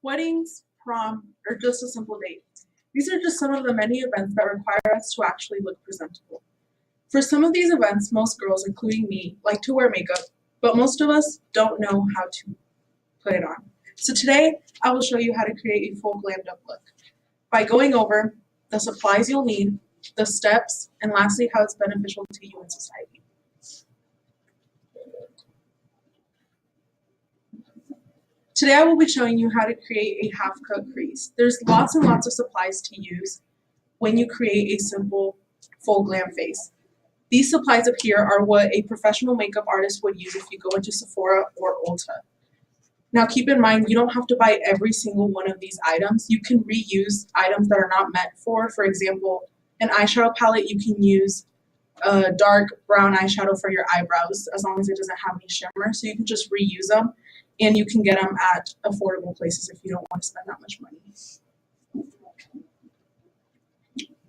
weddings, prom, or just a simple date. These are just some of the many events that require us to actually look presentable. For some of these events, most girls, including me, like to wear makeup, but most of us don't know how to put it on. So today, I will show you how to create a full glammed up look by going over the supplies you'll need, the steps, and lastly, how it's beneficial to you in society. Today I will be showing you how to create a half-cut crease. There's lots and lots of supplies to use when you create a simple full glam face. These supplies up here are what a professional makeup artist would use if you go into Sephora or Ulta. Now keep in mind, you don't have to buy every single one of these items. You can reuse items that are not meant for example, an eyeshadow palette, you can use a dark brown eyeshadow for your eyebrows as long as it doesn't have any shimmer. So you can just reuse them and you can get them at affordable places if you don't want to spend that much money.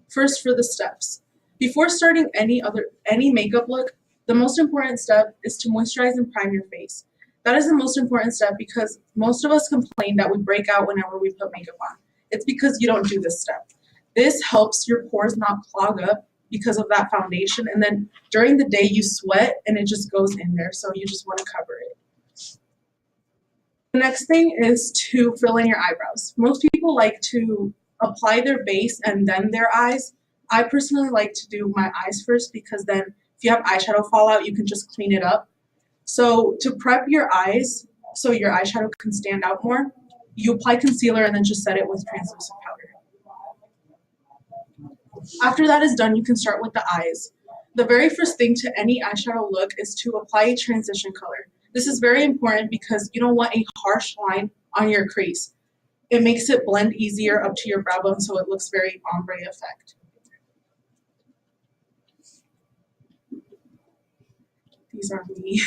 First, for the steps. Before starting any makeup look, the most important step is to moisturize and prime your face. That is the most important step because most of us complain that we break out whenever we put makeup on. It's because you don't do this step. This helps your pores not clog up because of that foundation, and then during the day you sweat and it just goes in there, so you just want to cover it. The next thing is to fill in your eyebrows. Most people like to apply their base and then their eyes. I personally like to do my eyes first because then if you have eyeshadow fallout, you can just clean it up. So to prep your eyes so your eyeshadow can stand out more, you apply concealer and then just set it with translucent powder. After that is done, you can start with the eyes. The very first thing to any eyeshadow look is to apply a transition color. This is very important because you don't want a harsh line on your crease. It makes it blend easier up to your brow bone so it looks very ombre effect. These are me.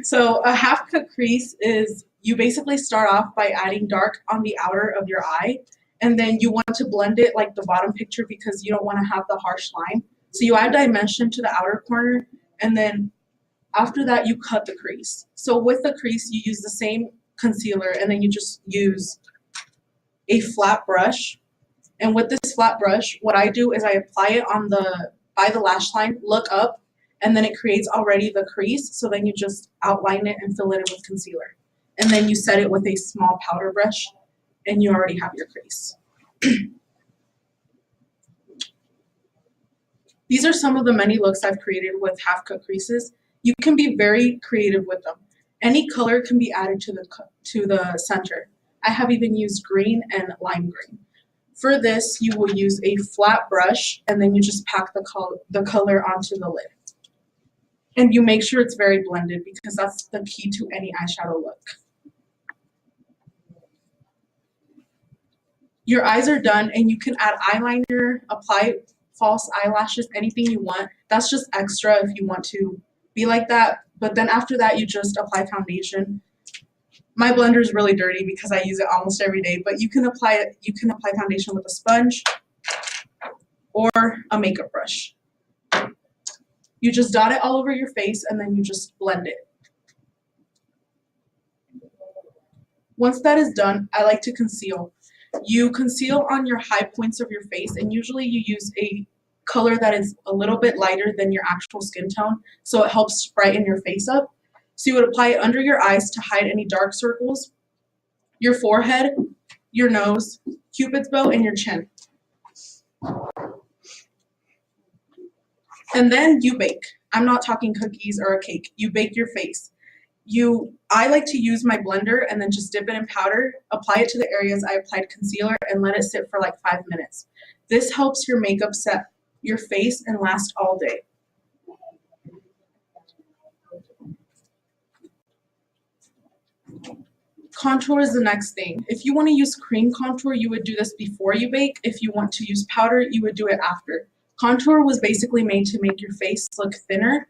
So a half cut crease is you basically start off by adding dark on the outer of your eye, and then you want to blend it like the bottom picture because you don't want to have the harsh line. So you add dimension to the outer corner, and then after that you cut the crease. So with the crease you use the same concealer and then you just use a flat brush. And with this flat brush, what I do is I apply it on by the lash line, look up, and then it creates already the crease. So then you just outline it and fill it in with concealer. And then you set it with a small powder brush and you already have your crease. These are some of the many looks I've created with half cut creases. You can be very creative with them. Any color can be added to the center. I have even used green and lime green. For this, you will use a flat brush and then you just pack the color onto the lid. And you make sure it's very blended because that's the key to any eyeshadow look. Your eyes are done and you can add eyeliner, apply false eyelashes, anything you want. That's just extra if you want to be like that. But then after that, you just apply foundation. My blender is really dirty because I use it almost every day, but you can apply foundation with a sponge or a makeup brush. You just dot it all over your face and then you just blend it. Once that is done, I like to conceal. You conceal on your high points of your face, and usually you use a color that is a little bit lighter than your actual skin tone, so it helps brighten your face up. So you would apply it under your eyes to hide any dark circles, your forehead, your nose, Cupid's bow, and your chin. And then you bake. I'm not talking cookies or a cake. You bake your face. I like to use my blender and then just dip it in powder, apply it to the areas I applied concealer, and let it sit for like 5 minutes. This helps your makeup set your face and last all day. Contour is the next thing. If you want to use cream contour, you would do this before you bake. If you want to use powder, you would do it after. Contour was basically made to make your face look thinner.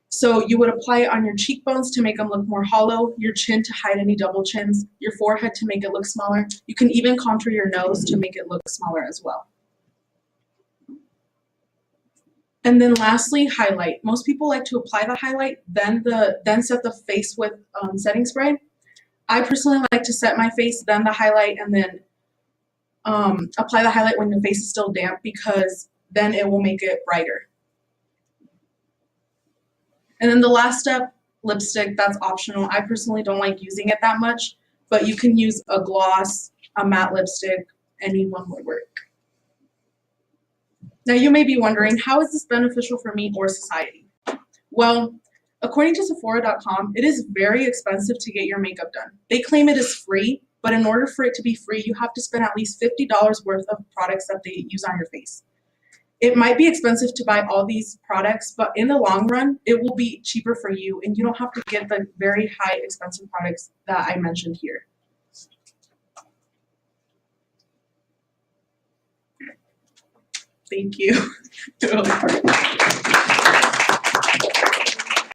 So you would apply it on your cheekbones to make them look more hollow, your chin to hide any double chins, your forehead to make it look smaller. You can even contour your nose to make it look smaller as well. And then lastly, highlight. Most people like to apply the highlight, then set the face with setting spray. I personally like to set my face, then the highlight, and then apply the highlight when the face is still damp because then it will make it brighter. And then the last step, lipstick, that's optional. I personally don't like using it that much, but you can use a gloss, a matte lipstick, any one would work. Now you may be wondering, how is this beneficial for me or society? Well, according to Sephora.com, it is very expensive to get your makeup done. They claim it is free, but in order for it to be free, you have to spend at least $50 worth of products that they use on your face. It might be expensive to buy all these products, but in the long run, it will be cheaper for you and you don't have to get the very high expensive products that I mentioned here. Thank you.